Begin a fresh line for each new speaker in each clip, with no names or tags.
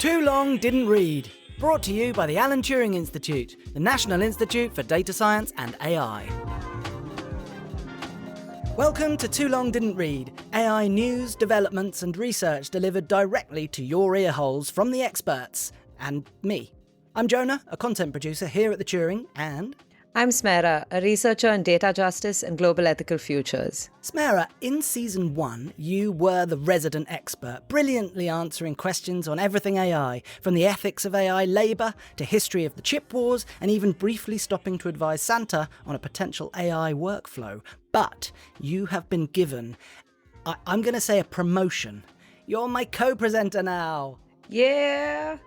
Too Long Didn't Read. Brought to you by the Alan Turing Institute, the National Institute for Data Science and AI. Welcome to Too Long Didn't Read, AI news, developments and research delivered directly to your ear holes from the experts, and me. I'm Jonah, a content producer here at the Turing, and...
I'm Smera, a researcher in data justice and global ethical futures.
Smera, in Season 1, you were the resident expert, brilliantly answering questions on everything AI, from the ethics of AI labour to history of the chip wars, and even briefly stopping to advise Santa on a potential AI workflow. But you have been given, I'm going to say, a promotion. You're my co-presenter now.
Yeah.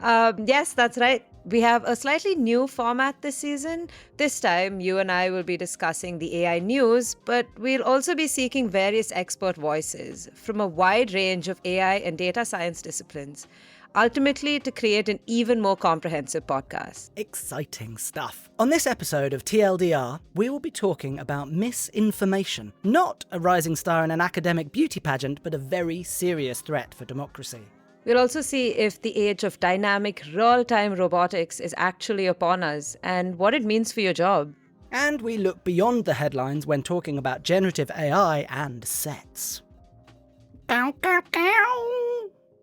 Yes, that's right. We have a slightly new format this season. This time, you and I will be discussing the AI news, but we'll also be seeking various expert voices from a wide range of AI and data science disciplines, ultimately to create an even more comprehensive podcast.
Exciting stuff. On this episode of TLDR, we will be talking about misinformation, not a rising star in an academic beauty pageant, but a very serious threat for democracy.
We'll also see if the age of dynamic, real-time robotics is actually upon us and what it means for your job.
And we look beyond the headlines when talking about generative AI and sets.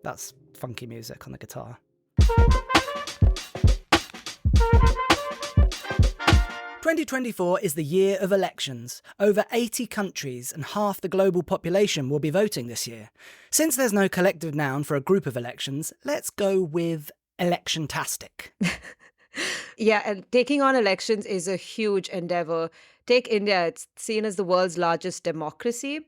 That's funky music on the guitar. 2024 is the year of elections. Over 80 countries and half the global population will be voting this year. Since there's no collective noun for a group of elections, let's go with election-tastic.
Yeah, and taking on elections is a huge endeavor. Take India, it's seen as the world's largest democracy.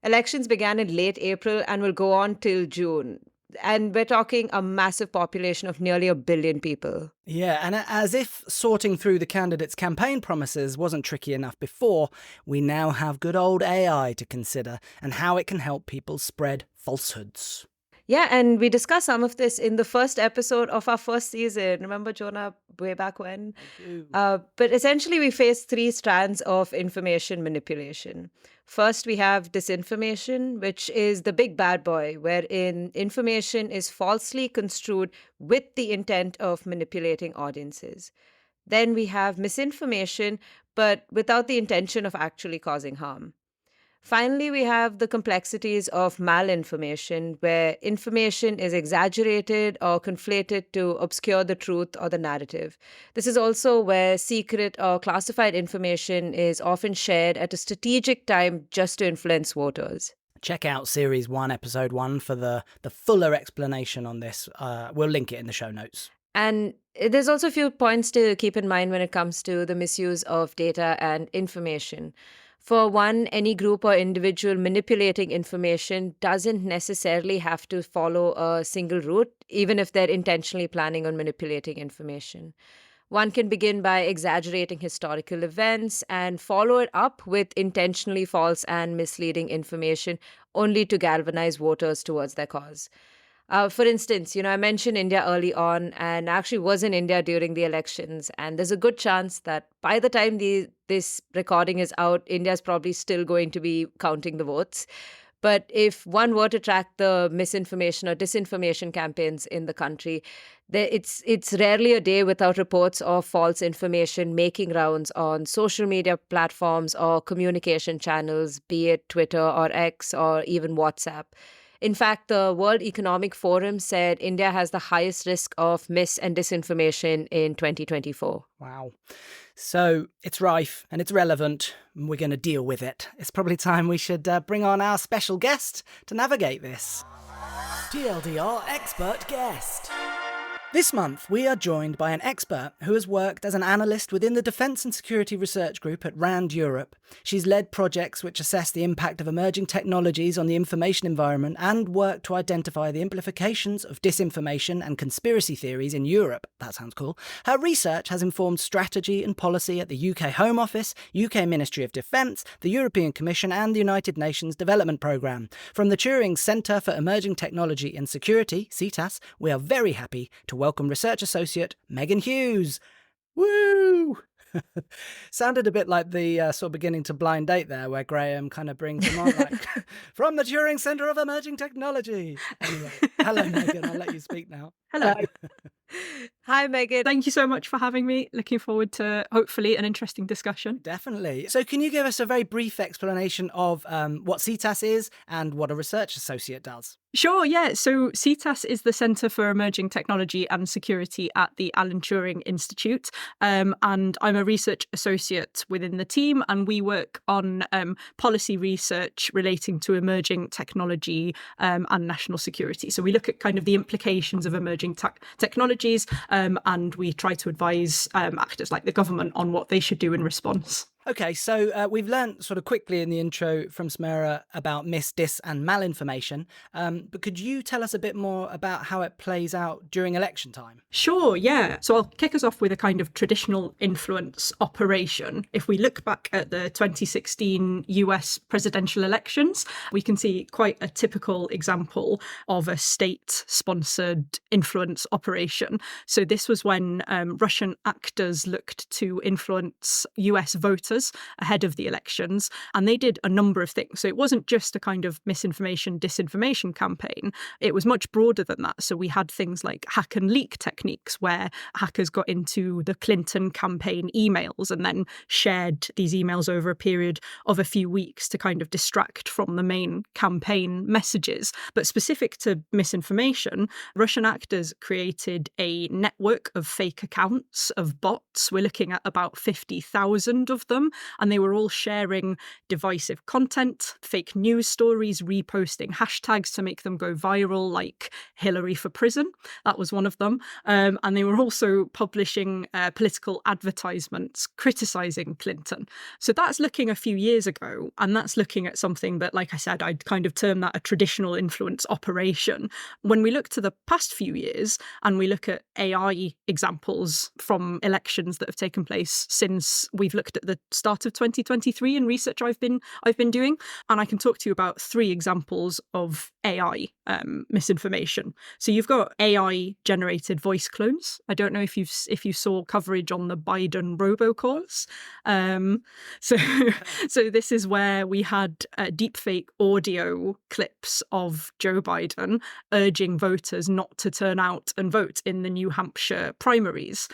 Elections began in late April and will go on till June. And we're talking a massive population of nearly 1 billion people.
Yeah, and as if sorting through the candidates' campaign promises wasn't tricky enough before, we now have good old AI to consider and how it can help people spread falsehoods.
Yeah, and we discussed some of this in the first episode of our first season. Remember, Jonah, way back when? But essentially, we face 3 strands of information manipulation. First, we have disinformation, which is the big bad boy, wherein information is falsely construed with the intent of manipulating audiences. Then we have misinformation, but without the intention of actually causing harm. Finally, we have the complexities of malinformation, where information is exaggerated or conflated to obscure the truth or the narrative. This is also where secret or classified information is often shared at a strategic time just to influence voters.
Check out Series 1, Episode 1 for the fuller explanation on this. We'll link it in the show notes.
And there's also a few points to keep in mind when it comes to the misuse of data and information. For one, any group or individual manipulating information doesn't necessarily have to follow a single route, even if they're intentionally planning on manipulating information. One can begin by exaggerating historical events and follow it up with intentionally false and misleading information, only to galvanize voters towards their cause. For instance, I mentioned India early on and actually was in India during the elections. And there's a good chance that by the time this recording is out, India is probably still going to be counting the votes. But if one were to track the misinformation or disinformation campaigns in the country, it's rarely a day without reports of false information making rounds on social media platforms or communication channels, be it Twitter or X or even WhatsApp. In fact, the World Economic Forum said India has the highest risk of mis- and disinformation in 2024.
Wow. So it's rife and it's relevant, and we're going to deal with it. It's probably time we should bring on our special guest to navigate this. TLDR Expert Guest. This month, we are joined by an expert who has worked as an analyst within the Defence and Security Research Group at RAND Europe. She's led projects which assess the impact of emerging technologies on the information environment and worked to identify the implications of disinformation and conspiracy theories in Europe. That sounds cool. Her research has informed strategy and policy at the UK Home Office, UK Ministry of Defence, the European Commission and the United Nations Development Programme. From the Turing Centre for Emerging Technology and Security, CETAS, we are very happy to welcome Research Associate Megan Hughes. Woo! Sounded a bit like the sort of beginning to Blind Date there, where Graham kind of brings him on, like, from the Turing Centre of Emerging Technology. Anyway, hello, Megan. I'll let you speak now.
Hello. Hi, Megan.
Thank you so much for having me. Looking forward to hopefully an interesting discussion.
Definitely. So can you give us a very brief explanation of what CETAS is and what a research associate does?
Sure, yeah. So CETAS is the Centre for Emerging Technology and Security at the Alan Turing Institute. And I'm a research associate within the team, and we work on policy research relating to emerging technology and national security. So we look at kind of the implications of emerging technologies, and we try to advise actors like the government on what they should do in response.
Okay, so we've learnt sort of quickly in the intro from Smera about mis, dis and malinformation, but could you tell us a bit more about how it plays out during election time?
Sure, yeah. So I'll kick us off with a kind of traditional influence operation. If we look back at the 2016 US presidential elections, we can see quite a typical example of a state-sponsored influence operation. So this was when Russian actors looked to influence US voters ahead of the elections, and they did a number of things. So it wasn't just a kind of misinformation, disinformation campaign. It was much broader than that. So we had things like hack and leak techniques, where hackers got into the Clinton campaign emails and then shared these emails over a period of a few weeks to kind of distract from the main campaign messages. But specific to misinformation, Russian actors created a network of fake accounts, of bots. We're looking at about 50,000 of them, and they were all sharing divisive content, fake news stories, reposting hashtags to make them go viral, like Hillary for prison. That was one of them. And they were also publishing political advertisements criticizing Clinton. So that's looking a few years ago, and that's looking at something that, like I said, I'd kind of term that a traditional influence operation. When we look to the past few years and we look at AI examples from elections that have taken place since we've looked at the start of 2023 in research I've been doing, and I can talk to you about 3 examples of AI misinformation. So you've got AI generated voice clones. I don't know if you saw coverage on the Biden robocalls. So this is where we had deepfake audio clips of Joe Biden urging voters not to turn out and vote in the New Hampshire primaries.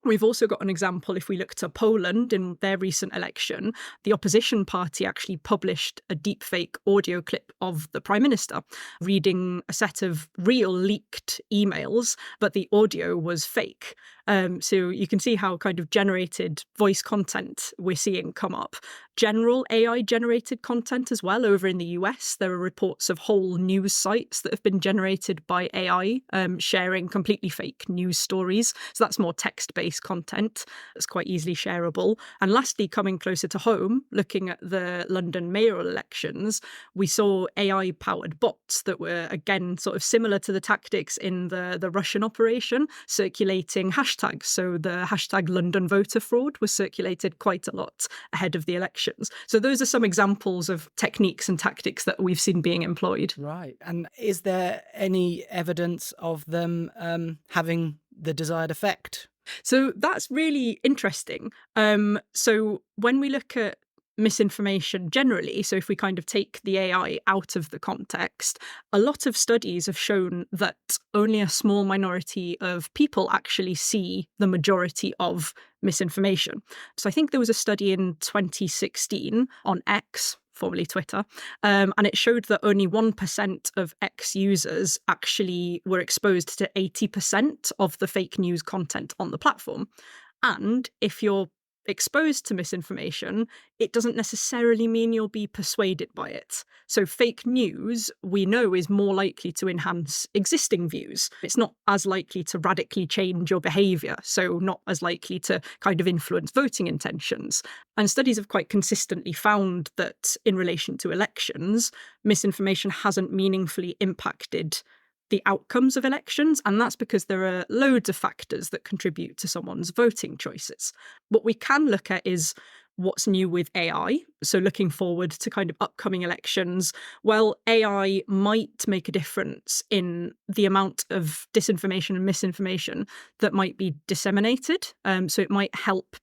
We've also got an example, if we look to Poland in their recent election, the opposition party actually published a deepfake audio clip of the Prime Minister reading a set of real leaked emails, but the audio was fake. So you can see how kind of generated voice content we're seeing come up. General AI generated content as well. Over in the US, there are reports of whole news sites that have been generated by AI, sharing completely fake news stories. So that's more text-based content that's quite easily shareable. And lastly, coming closer to home, looking at the London mayoral elections, we saw AI-powered bots that were, again, sort of similar to the tactics in the Russian operation, circulating hashtags. So the hashtag London voter fraud was circulated quite a lot ahead of the elections. So those are some examples of techniques and tactics that we've seen being employed.
Right. And is there any evidence of them having the desired effect?
So that's really interesting. So when we look at misinformation generally, so if we kind of take the AI out of the context, a lot of studies have shown that only a small minority of people actually see the majority of misinformation. So I think there was a study in 2016 on X, formerly Twitter, and it showed that only 1% of X users actually were exposed to 80% of the fake news content on the platform. And if you're exposed to misinformation, it doesn't necessarily mean you'll be persuaded by it. So fake news, we know, is more likely to enhance existing views. It's not as likely to radically change your behaviour, so not as likely to kind of influence voting intentions. And studies have quite consistently found that in relation to elections, misinformation hasn't meaningfully impacted the outcomes of elections, and that's because there are loads of factors that contribute to someone's voting choices. What we can look at is what's new with AI. So looking forward to kind of upcoming elections, well, AI might make a difference in the amount of disinformation and misinformation that might be disseminated. So it might help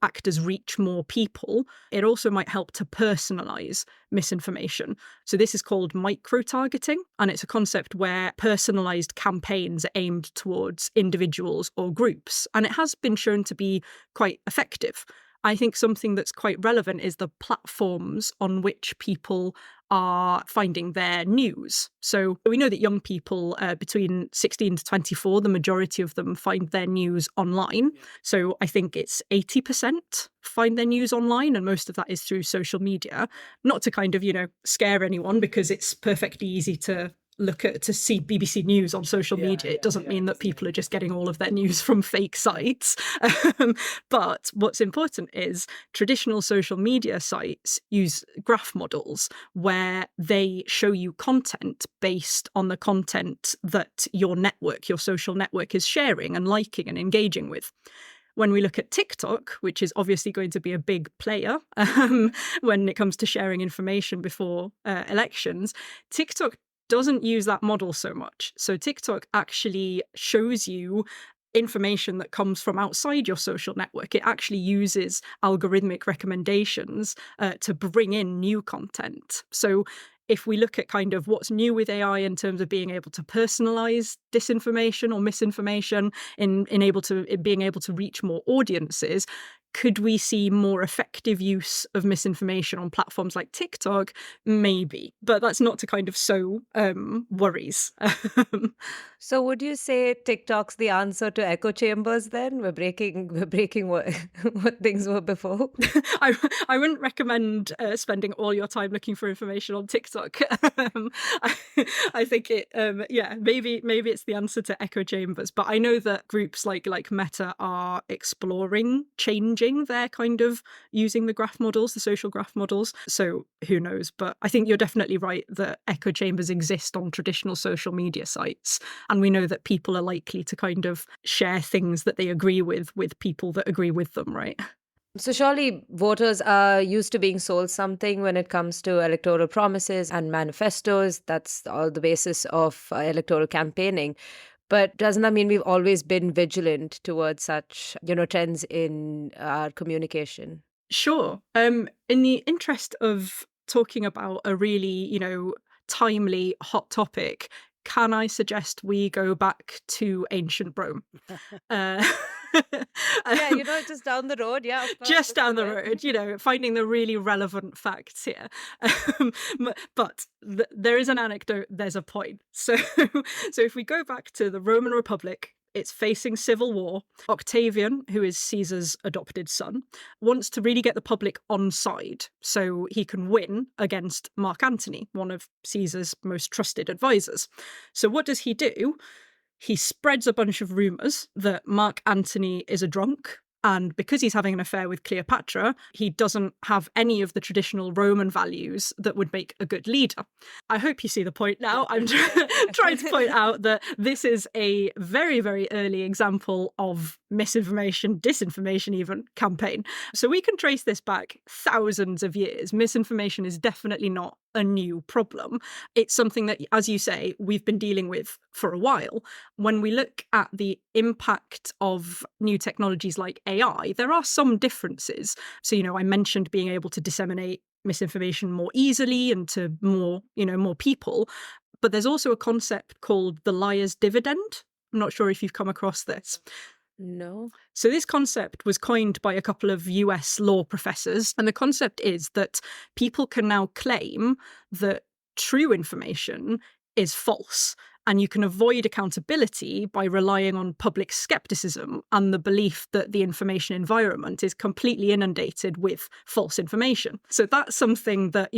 actors reach more people. It also might help to personalize misinformation. So this is called micro-targeting, and it's a concept where personalized campaigns are aimed towards individuals or groups. And it has been shown to be quite effective. I think something that's quite relevant is the platforms on which people are finding their news. So we know that young people between 16 to 24, the majority of them find their news online. So I think it's 80% find their news online, and most of that is through social media. Not to kind of, scare anyone, because it's perfectly easy to see BBC News on social media. It doesn't mean that people are just getting all of their news from fake sites. But what's important is traditional social media sites use graph models where they show you content based on the content that your social network is sharing and liking and engaging with. When we look at TikTok, which is obviously going to be a big player when it comes to sharing information before elections, TikTok doesn't use that model so much. So TikTok actually shows you information that comes from outside your social network. It actually uses algorithmic recommendations to bring in new content. So if we look at kind of what's new with AI in terms of being able to personalize disinformation or misinformation, in being able to reach more audiences, could we see more effective use of misinformation on platforms like TikTok? Maybe, but that's not to kind of sow worries.
So would you say TikTok's the answer to echo chambers then? We're breaking what, what things were before?
I wouldn't recommend spending all your time looking for information on TikTok. I think maybe it's the answer to echo chambers, but I know that groups like Meta are exploring changing their kind of using the graph models, the social graph models. So who knows? But I think you're definitely right that echo chambers exist on traditional social media sites. And we know that people are likely to kind of share things that they agree with people that agree with them, right?
So surely voters are used to being sold something when it comes to electoral promises and manifestos. That's all the basis of electoral campaigning. But doesn't that mean we've always been vigilant towards such, trends in our communication?
Sure. In the interest of talking about a really, timely hot topic, can I suggest we go back to ancient Rome?
Yeah, just down the road. Yeah, of course.
Just down the road, finding the really relevant facts here. But there is an anecdote, there's a point. So if we go back to the Roman Republic, it's facing civil war. Octavian, who is Caesar's adopted son, wants to really get the public on side so he can win against Mark Antony, one of Caesar's most trusted advisors. So what does he do? He spreads a bunch of rumours that Mark Antony is a drunk, and because he's having an affair with Cleopatra, he doesn't have any of the traditional Roman values that would make a good leader. I hope you see the point now. I'm trying to point out that this is a very, very early example of misinformation, disinformation even, campaign. So we can trace this back thousands of years. Misinformation is definitely not a new problem. It's something that, as you say, we've been dealing with for a while. When we look at the impact of new technologies like AI, there are some differences. So, I mentioned being able to disseminate misinformation more easily and to more people. But there's also a concept called the liar's dividend. I'm not sure if you've come across this.
No.
So this concept was coined by a couple of US law professors, and the concept is that people can now claim that true information is false, and you can avoid accountability by relying on public skepticism and the belief that the information environment is completely inundated with false information. So that's something that,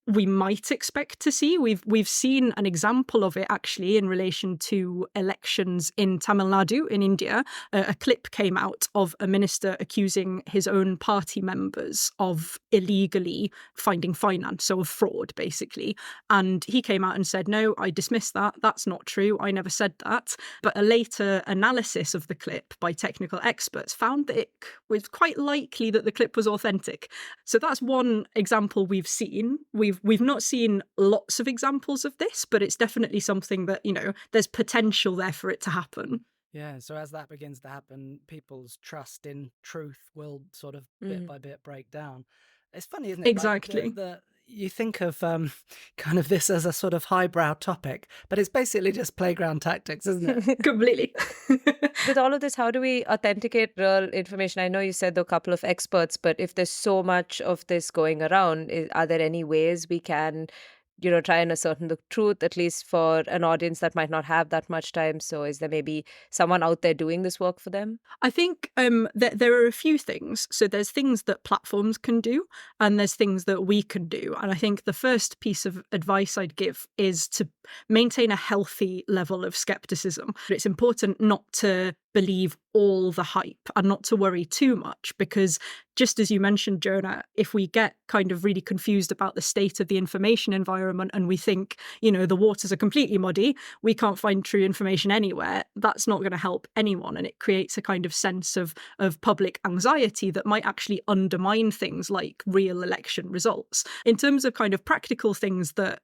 we might expect to see. We've seen an example of it actually in relation to elections in Tamil Nadu in India. A clip came out of a minister accusing his own party members of illegally finding finance, so of fraud basically. And he came out and said, no, I dismiss that. That's not true. I never said that. But a later analysis of the clip by technical experts found that it was quite likely that the clip was authentic. So that's one example we've seen. We've not seen lots of examples of this, but it's definitely something that, there's potential there for it to happen.
Yeah, so as that begins to happen, people's trust in truth will sort of bit by bit break down. It's funny, isn't it?
Exactly.
Like you think of kind of this as a sort of highbrow topic, but it's basically just playground tactics, isn't it?
Completely.
With all of this, how do we authenticate real information? I know you said there are a couple of experts, but if there's so much of this going around, are there any ways we can, try and ascertain the truth, at least for an audience that might not have that much time? So is there maybe someone out there doing this work for them?
I think there are a few things. So there's things that platforms can do, and there's things that we can do. And I think the first piece of advice I'd give is to maintain a healthy level of skepticism. It's important not to believe all the hype and not to worry too much, because just as you mentioned, Jonah, if we get kind of really confused about the state of the information environment and we think, the waters are completely muddy, we can't find true information anywhere, that's not going to help anyone. And it creates a kind of sense of public anxiety that might actually undermine things like real election results. In terms of kind of practical things that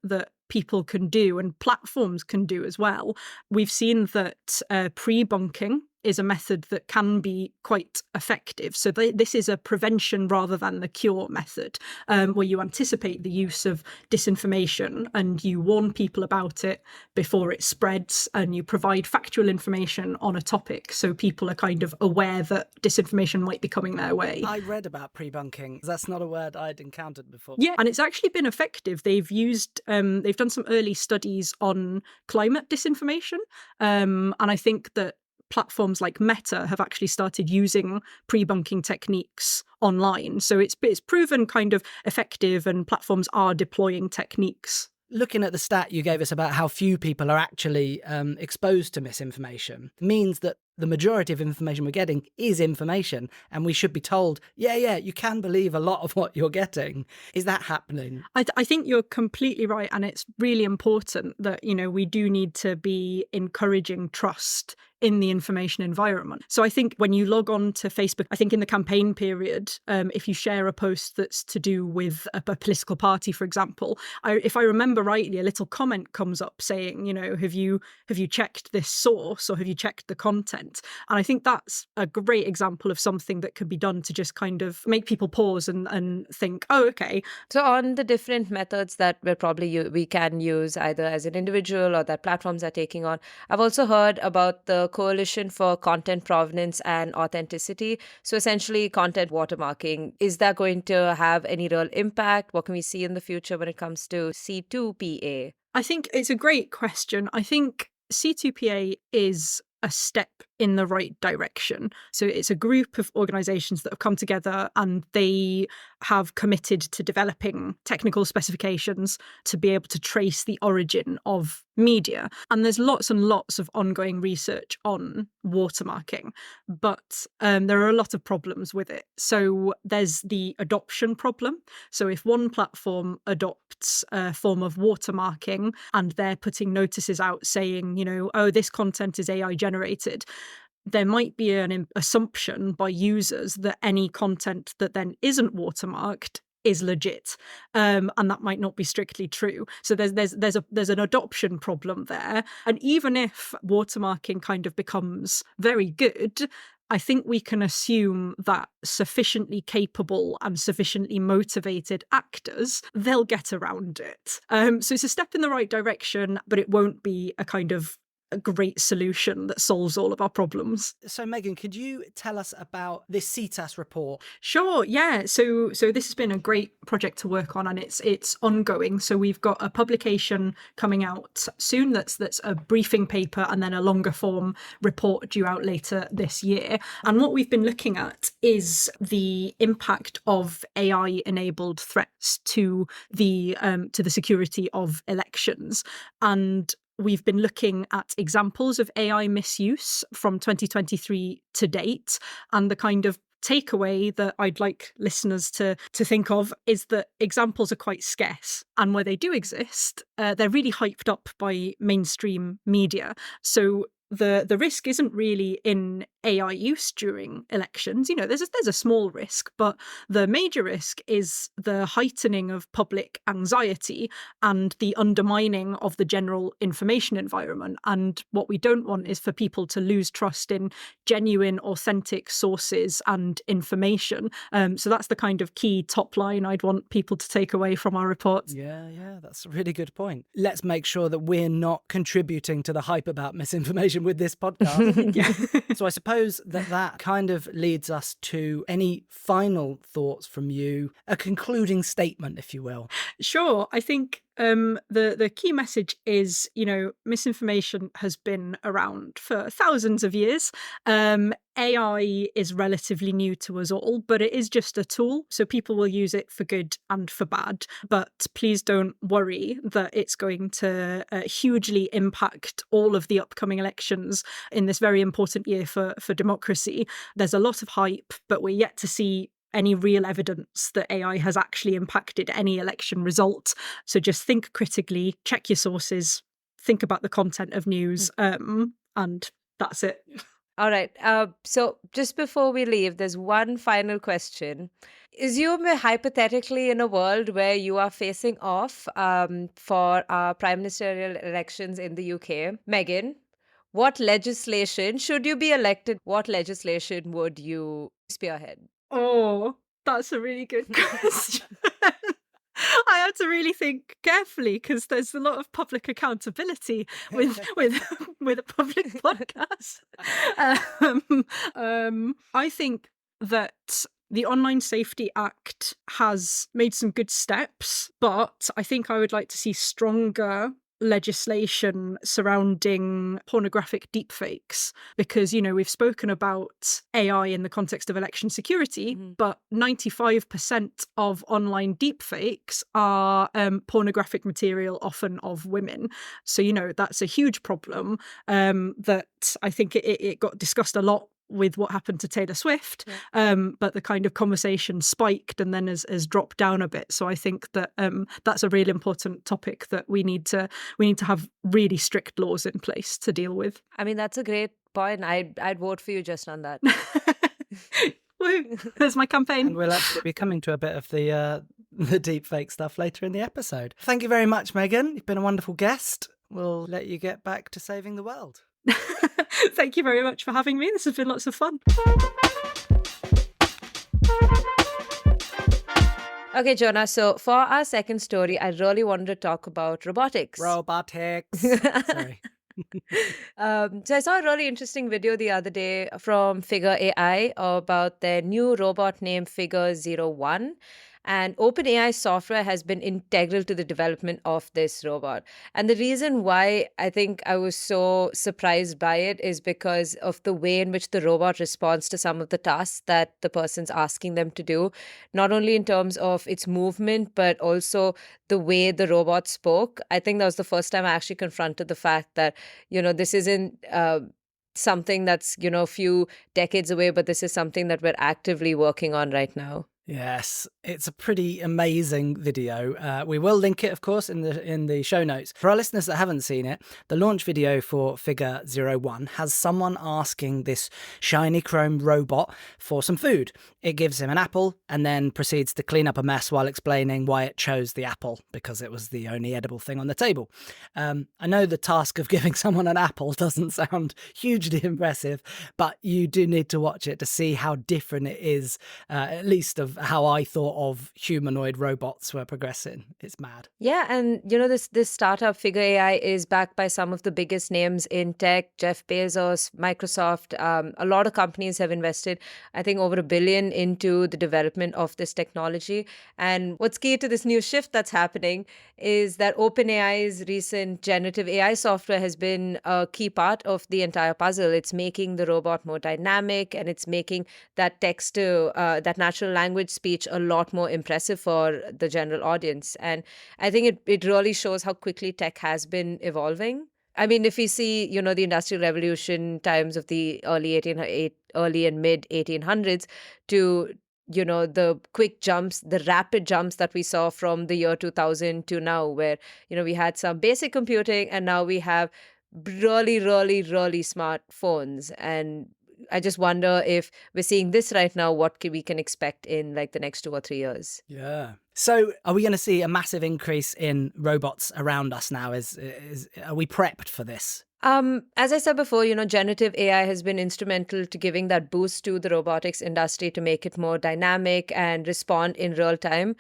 people can do and platforms can do as well, we've seen that pre-bunking is a method that can be quite effective. So this is a prevention rather than the cure method, where you anticipate the use of disinformation and you warn people about it before it spreads, and you provide factual information on a topic so people are kind of aware that disinformation might be coming their way.
I read about pre-bunking. That's not a word I'd encountered before.
Yeah, and it's actually been effective. They've done some early studies on climate disinformation, and I think that platforms like Meta have actually started using pre-bunking techniques online. So it's proven kind of effective, and platforms are deploying techniques.
Looking at the stat you gave us about how few people are actually exposed to misinformation means that the majority of information we're getting is information, and we should be told, yeah, you can believe a lot of what you're getting. Is that happening?
I think you're completely right, and it's really important that, we do need to be encouraging trust in the information environment. So I think when you log on to Facebook, I think in the campaign period, if you share a post that's to do with a political party, for example, if I remember rightly, a little comment comes up saying, have you checked this source, or have you checked the content? And I think that's a great example of something that could be done to just kind of make people pause and think, oh, okay.
So on the different methods that we can use either as an individual or that platforms are taking on, I've also heard about the Coalition for Content Provenance and Authenticity. So essentially content watermarking. Is that going to have any real impact? What can we see in the future when it comes to C2PA?
I think it's a great question. I think C2PA is a step in the right direction. So it's a group of organisations that have come together, and they have committed to developing technical specifications to be able to trace the origin of media. And there's lots and lots of ongoing research on watermarking, but there are a lot of problems with it. So there's the adoption problem. So if one platform adopts a form of watermarking and they're putting notices out saying, oh, this content is AI generated, there might be an assumption by users that any content that then isn't watermarked is legit, and that might not be strictly true. So there's an adoption problem there. And even if watermarking kind of becomes very good, I think we can assume that sufficiently capable and sufficiently motivated actors, they'll get around it. So it's a step in the right direction, but it won't be a kind of a great solution that solves all of our problems.
So, Megan, could you tell us about this CETAS report?
Sure, yeah. So this has been a great project to work on, and it's ongoing. So we've got a publication coming out soon that's a briefing paper and then a longer form report due out later this year. And what we've been looking at is the impact of AI-enabled threats to the security of elections. And we've been looking at examples of AI misuse from 2023 to date, and the kind of takeaway that I'd like listeners to think of is that examples are quite scarce, and where they do exist, they're really hyped up by mainstream media. So the risk isn't really in AI use during elections. There's a small risk, but the major risk is the heightening of public anxiety and the undermining of the general information environment. And what we don't want is for people to lose trust in genuine, authentic sources and information. So that's the kind of key top line I'd want people to take away from our report.
Yeah, that's a really good point. Let's make sure that we're not contributing to the hype about misinformation with this podcast.
Yeah.
So I suppose that kind of leads us to any final thoughts from you, a concluding statement, if you will.
Sure. I think the key message is, misinformation has been around for thousands of years. AI is relatively new to us all, but it is just a tool. So people will use it for good and for bad. But please don't worry that it's going to hugely impact all of the upcoming elections in this very important year for democracy. There's a lot of hype, but we're yet to see any real evidence that AI has actually impacted any election result. So just think critically, check your sources, think about the content of news, and that's it.
All right. So just before we leave, there's one final question. Assume we're hypothetically in a world where you are facing off for our prime ministerial elections in the UK. Megan, what legislation, should you be elected, what legislation would you spearhead?
Oh, that's a really good question. I had to really think carefully because there's a lot of public accountability with a public podcast. I think that the Online Safety Act has made some good steps, but I think I would like to see stronger legislation surrounding pornographic deepfakes, because we've spoken about AI in the context of election security, but 95% of online deepfakes are pornographic material, often of women. So that's a huge problem that I think it got discussed a lot with what happened to Taylor Swift, but the kind of conversation spiked and then has dropped down a bit. So I think that that's a really important topic that we need to have really strict laws in place to deal with.
I mean, that's a great point. I'd vote for you just on that.
Woo, there's my campaign.
And we'll actually be coming to a bit of the deepfake stuff later in the episode. Thank you very much, Megan. You've been a wonderful guest. We'll let you get back to saving the world.
Thank you very much for having me. This has been lots of fun.
Okay, Jonah, so for our second story, I really wanted to talk about robotics.
Robotics. Sorry.
So I saw a really interesting video the other day from Figure AI about their new robot named Figure01. And OpenAI software has been integral to the development of this robot. And the reason why I think I was so surprised by it is because of the way in which the robot responds to some of the tasks that the person's asking them to do, not only in terms of its movement, but also the way the robot spoke. I think that was the first time I actually confronted the fact that, this isn't something that's, a few decades away, but this is something that we're actively working on right now.
Yes, it's a pretty amazing video. We will link it, of course, in the show notes. For our listeners that haven't seen it, the launch video for Figure01 has someone asking this shiny chrome robot for some food. It gives him an apple and then proceeds to clean up a mess while explaining why it chose the apple, because it was the only edible thing on the table. I know the task of giving someone an apple doesn't sound hugely impressive, but you do need to watch it to see how different it is, at least of how I thought more of humanoid robots were progressing. It's mad.
Yeah, and this startup Figure AI is backed by some of the biggest names in tech: Jeff Bezos, Microsoft. A lot of companies have invested, I think, over $1 billion into the development of this technology. And what's key to this new shift that's happening is that OpenAI's recent generative AI software has been a key part of the entire puzzle. It's making the robot more dynamic, and it's making that text to that natural language speech a lot more impressive for the general audience. And I think it really shows how quickly tech has been evolving. I mean, if we see, the Industrial Revolution times of the early and mid 1800s to, the quick jumps, the rapid jumps that we saw from the year 2000 to now, where, we had some basic computing and now we have really, really, really smart phones. And I just wonder if we're seeing this right now, what we can expect in like the next 2 or 3 years.
Yeah. So are we going to see a massive increase in robots around us now? Are we prepped for this?
As I said before, generative AI has been instrumental to giving that boost to the robotics industry to make it more dynamic and respond in real time.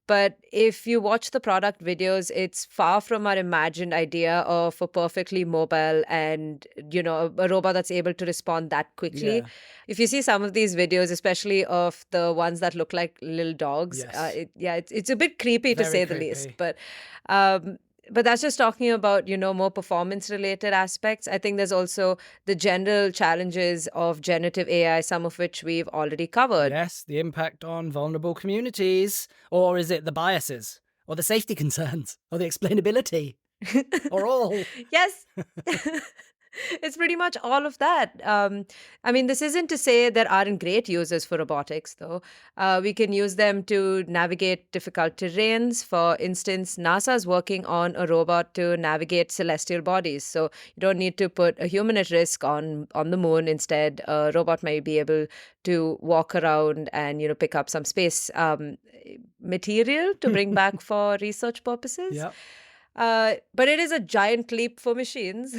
But if you watch the product videos, it's far from our imagined idea of a perfectly mobile and, a robot that's able to respond that quickly.
Yeah.
If you see some of these videos, especially of the ones that look like little dogs,
Yes.
it's a bit creepy to
Very
say the
creepy.
least. But that's just talking about, more performance related aspects. I think there's also the general challenges of generative AI, some of which we've already covered.
Yes, the impact on vulnerable communities. Or is it the biases? Or the safety concerns? Or the explainability? Or all?
Yes. It's pretty much all of that. I mean, this isn't to say there aren't great uses for robotics, though. We can use them to navigate difficult terrains. For instance, NASA is working on a robot to navigate celestial bodies. So you don't need to put a human at risk on the moon. Instead, a robot may be able to walk around and, pick up some space material to bring back for research purposes.
Yep.
But it is a giant leap for machines.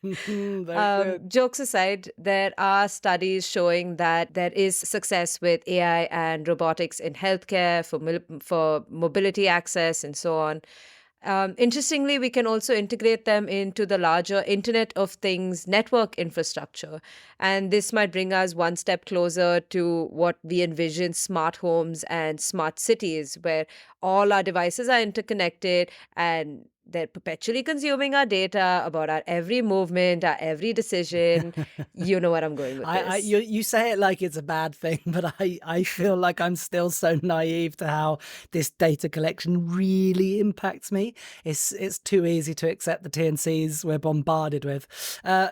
Very good.
Jokes aside, there are studies showing that there is success with AI and robotics in healthcare, for mobility access, and so on. Interestingly, we can also integrate them into the larger Internet of Things network infrastructure. And this might bring us one step closer to what we envision: smart homes and smart cities, where all our devices are interconnected and they're perpetually consuming our data about our every movement, our every decision. You know what I'm going with this.
You say it like it's a bad thing, but I feel like I'm still so naive to how this data collection really impacts me. It's too easy to accept the TNCs we're bombarded with.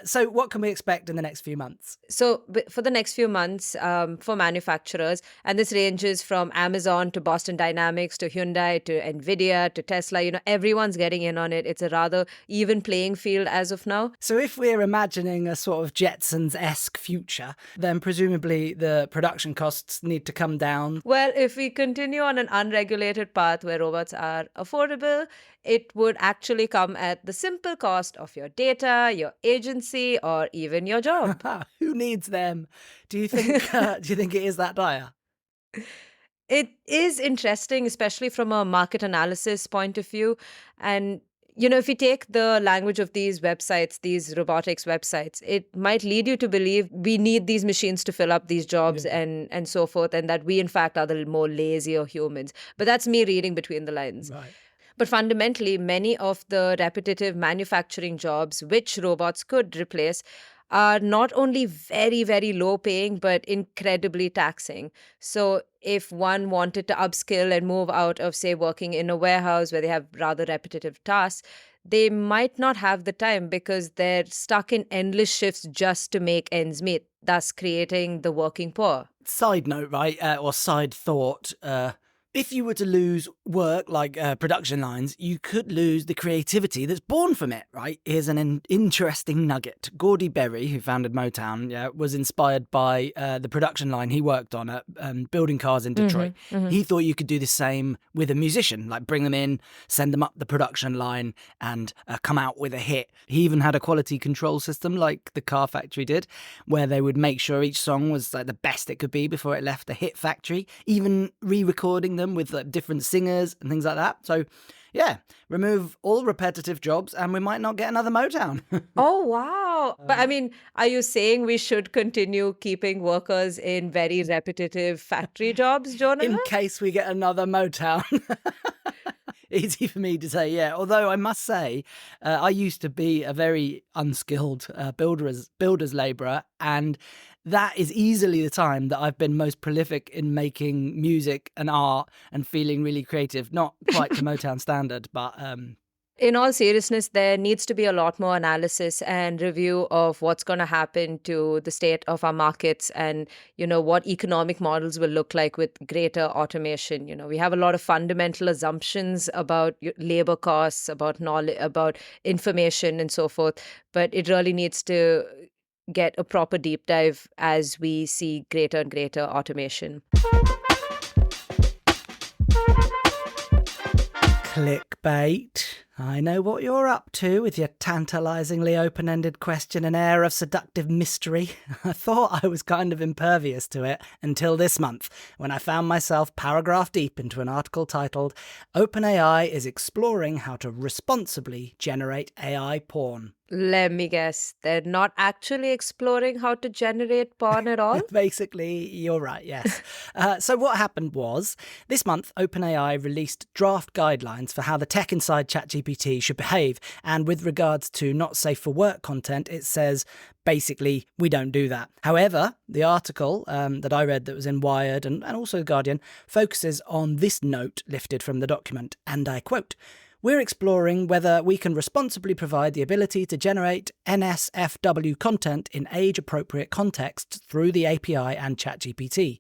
So what can we expect in the next few months?
So for the next few months, for manufacturers, and this ranges from Amazon to Boston Dynamics to Hyundai to Nvidia to Tesla, everyone's getting in on it. It's a rather even playing field as of now.
So if we're imagining a sort of Jetsons-esque future, then presumably the production costs need to come down.
Well, if we continue on an unregulated path where robots are affordable, it would actually come at the simple cost of your data, your agency, or even your job.
Who needs them? Do you think it is that dire?
It is interesting, especially from a market analysis point of view. And, if you take the language of these websites, these robotics websites, it might lead you to believe we need these machines to fill up these jobs and so forth, and that we, in fact, are the more lazier humans. But that's me reading between the lines.
Right.
But fundamentally, many of the repetitive manufacturing jobs which robots could replace are not only very, very low paying, but incredibly taxing. So if one wanted to upskill and move out of, say, working in a warehouse where they have rather repetitive tasks, they might not have the time because they're stuck in endless shifts just to make ends meet, thus creating the working poor.
Side note, right, or side thought, If you were to lose work like production lines, you could lose the creativity that's born from it, right? Here's an interesting nugget. Gordy Berry, who founded Motown, was inspired by the production line he worked on at building cars in Detroit. He thought you could do the same with a musician, like bring them in, send them up the production line and come out with a hit. He even had a quality control system like the Car Factory did, where they would make sure each song was like the best it could be before it left the hit factory, even re-recording them with like, different singers and things like that. So yeah, remove all repetitive jobs and we might not get another Motown.
Oh, wow. But I mean, are you saying we should continue keeping workers in very repetitive factory jobs, Jonah?
In case we get another Motown. Easy for me to say, yeah. Although I must say, I used to be a very unskilled builder's labourer, and that is easily the time that I've been most prolific in making music and art and feeling really creative. Not quite to Motown standard, but
In all seriousness, there needs to be a lot more analysis and review of what's going to happen to the state of our markets and, what economic models will look like with greater automation. We have a lot of fundamental assumptions about labor costs, about knowledge, about information and so forth, but it really needs to get a proper deep dive as we see greater and greater automation.
clickbait. I know what you're up to with your tantalisingly open-ended question and air of seductive mystery. I thought I was kind of impervious to it until this month, when I found myself paragraph deep into an article titled OpenAI is exploring how to responsibly generate AI porn.
Let me guess, they're not actually exploring how to generate porn at all?
Basically, you're right, yes. So what happened was, this month, OpenAI released draft guidelines for how the tech inside ChatGPT should behave. And with regards to not safe for work content, it says, basically, we don't do that. However, the article that I read that was in Wired and also The Guardian focuses on this note lifted from the document, and I quote, "We're exploring whether we can responsibly provide the ability to generate NSFW content in age-appropriate contexts through the API and ChatGPT.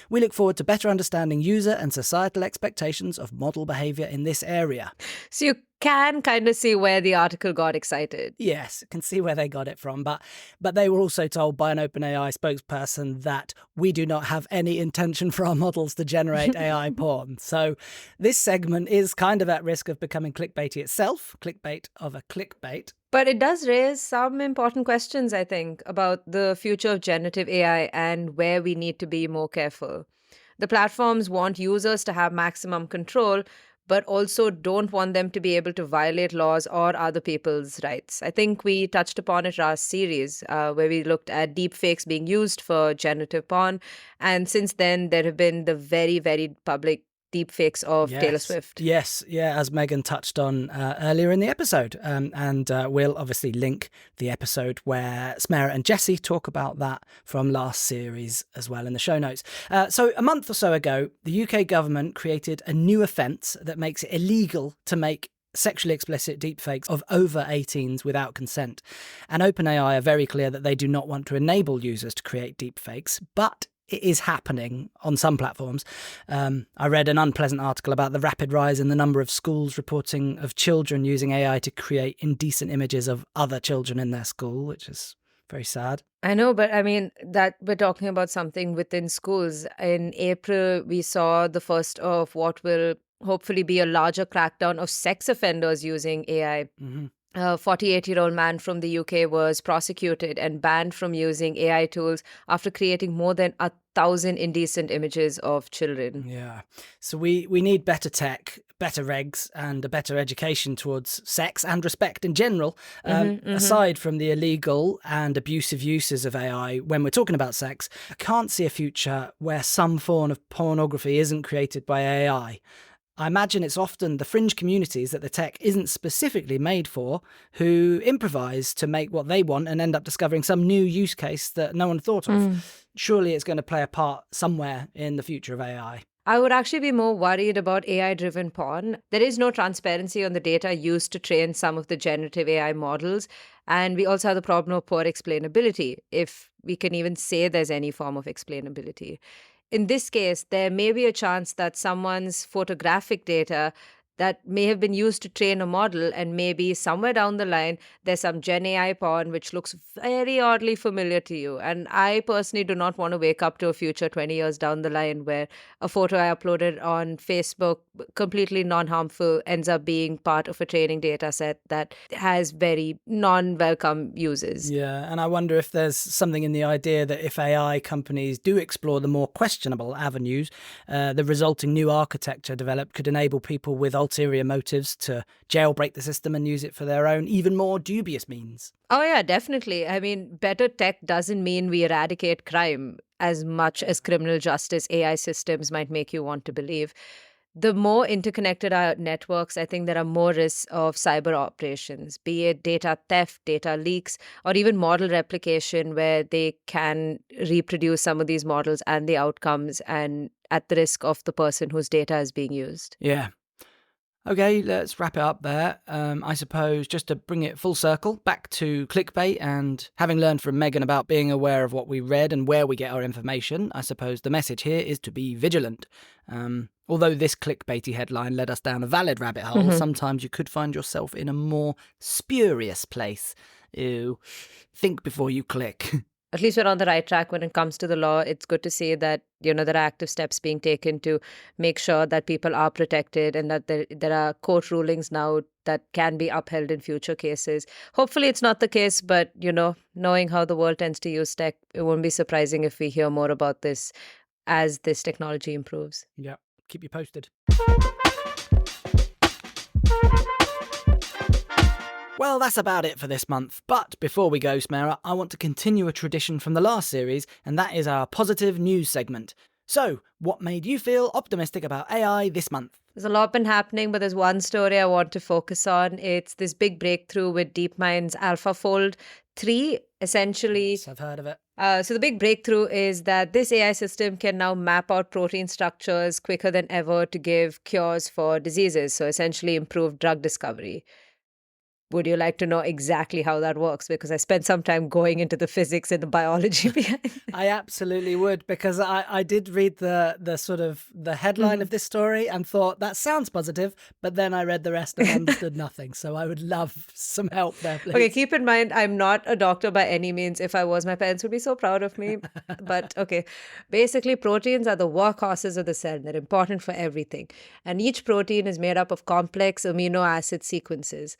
We look forward to better understanding user and societal expectations of model behaviour in this area."
So you can kind of see where the article got excited.
Yes, I can see where they got it from, but they were also told by an OpenAI spokesperson that we do not have any intention for our models to generate AI porn. So this segment is kind of at risk of becoming clickbaity itself, clickbait of a clickbait.
But it does raise some important questions, I think, about the future of generative AI and where we need to be more careful. The platforms want users to have maximum control, but also don't want them to be able to violate laws or other people's rights. I think we touched upon it last series, where we looked at deepfakes being used for generative porn. And since then, there have been the very, very public deepfakes of Taylor Swift.
Yes, yeah, as Megan touched on earlier in the episode. And we'll obviously link the episode where Smera and Jessie talk about that from last series as well in the show notes. So a month or so ago, the UK government created a new offence that makes it illegal to make sexually explicit deepfakes of over 18s without consent. And OpenAI are very clear that they do not want to enable users to create deepfakes, but it is happening on some platforms. I read an unpleasant article about the rapid rise in the number of schools reporting of children using AI to create indecent images of other children in their school, which is very sad.
I know, but I mean, that we're talking about something within schools. In April, we saw the first of what will hopefully be a larger crackdown of sex offenders using AI.
Mm-hmm.
A 48-year-old man from the UK was prosecuted and banned from using AI tools after creating more than 1,000 indecent images of children.
Yeah. So we need better tech, better regs, and a better education towards sex and respect in general. Aside from the illegal and abusive uses of AI, when we're talking about sex, I can't see a future where some form of pornography isn't created by AI. I imagine it's often the fringe communities that the tech isn't specifically made for who improvise to make what they want and end up discovering some new use case that no one thought of. Surely it's going to play a part somewhere in the future of AI.
I would actually be more worried about AI-driven porn. There is no transparency on the data used to train some of the generative AI models. And we also have the problem of poor explainability, if we can even say there's any form of explainability. In this case, there may be a chance that someone's photographic data that may have been used to train a model, and maybe somewhere down the line, there's some Gen AI porn which looks very oddly familiar to you. And I personally do not want to wake up to a future 20 years down the line where a photo I uploaded on Facebook, completely non-harmful, ends up being part of a training data set that has very non-welcome uses.
Yeah, and I wonder if there's something in the idea that if AI companies do explore the more questionable avenues, the resulting new architecture developed could enable people with ulterior motives to jailbreak the system and use it for their own, even more dubious means.
Oh, yeah, definitely. I mean, better tech doesn't mean we eradicate crime as much as criminal justice AI systems might make you want to believe. The more interconnected our networks, I think there are more risks of cyber operations, be it data theft, data leaks, or even model replication, where they can reproduce some of these models and the outcomes, and at the risk of the person whose data is being used.
Yeah. Okay, let's wrap it up there. I suppose just to bring it full circle back to clickbait, and having learned from Megan about being aware of what we read and where we get our information, I suppose the message here is to be vigilant. Although this clickbaity headline led us down a valid rabbit hole, sometimes you could find yourself in a more spurious place. Ew. Think before you click.
At least we're on the right track when it comes to the law. It's good to see that, there are active steps being taken to make sure that people are protected, and that there are court rulings now that can be upheld in future cases. Hopefully it's not the case, but, knowing how the world tends to use tech, it won't be surprising if we hear more about this as this technology improves.
Yeah, keep you posted. Well, that's about it for this month. But before we go, Smera, I want to continue a tradition from the last series, and that is our positive news segment. So, what made you feel optimistic about AI this month?
There's a lot been happening, but there's one story I want to focus on. It's this big breakthrough with DeepMind's AlphaFold 3, essentially.
Yes, I've heard of it.
So the big breakthrough is that this AI system can now map out protein structures quicker than ever to give cures for diseases, so essentially improve drug discovery. Would you like to know exactly how that works? Because I spent some time going into the physics and the biology behind it.
I absolutely would, because I did read the sort of the headline of this story and thought that sounds positive, but then I read the rest and understood nothing. So I would love some help there, please.
Okay, keep in mind, I'm not a doctor by any means. If I was, my parents would be so proud of me. But okay, basically proteins are the workhorses of the cell. They're important for everything. And each protein is made up of complex amino acid sequences.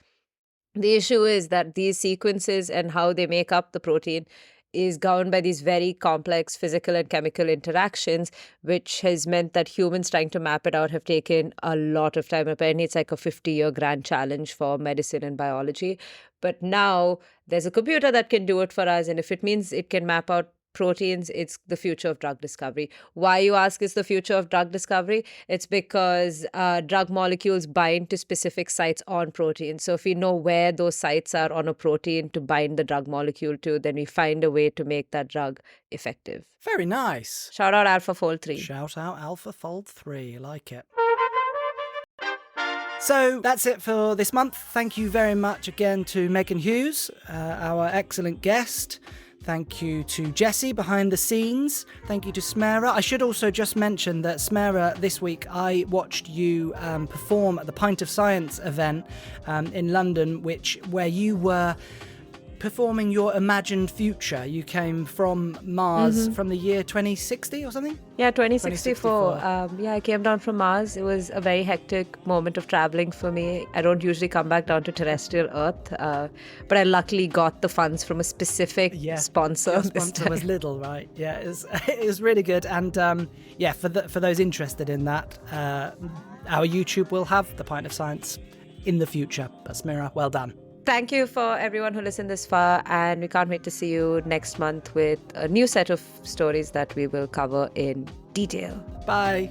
The issue is that these sequences and how they make up the protein is governed by these very complex physical and chemical interactions, which has meant that humans trying to map it out have taken a lot of time. Apparently, it's like a 50-year grand challenge for medicine and biology. But now there's a computer that can do it for us. And if it means it can map out proteins, it's the future of drug discovery. Why, you ask, is the future of drug discovery? It's because drug molecules bind to specific sites on proteins. So if we know where those sites are on a protein to bind the drug molecule to, then we find a way to make that drug effective.
Very nice.
Shout out AlphaFold 3.
Shout out AlphaFold 3. I like it. So that's it for this month. Thank you very much again to Megan Hughes, our excellent guest. Thank you to Jessie behind the scenes. Thank you to Smera. I should also just mention that, Smera, this week I watched you perform at the Pint of Science event in London, where you were performing your imagined future. You came from Mars from the year 2060 or something?
Yeah, 2064. I came down from Mars. It was a very hectic moment of traveling for me. I don't usually come back down to terrestrial Earth, but I luckily got the funds from a specific sponsor.
Your sponsor was Lidl, right? Yeah, it was really good. And for those interested in that, our YouTube will have the Pint of Science in the future. But Smera, well done.
Thank you for everyone who listened this far, and we can't wait to see you next month with a new set of stories that we will cover in detail.
Bye.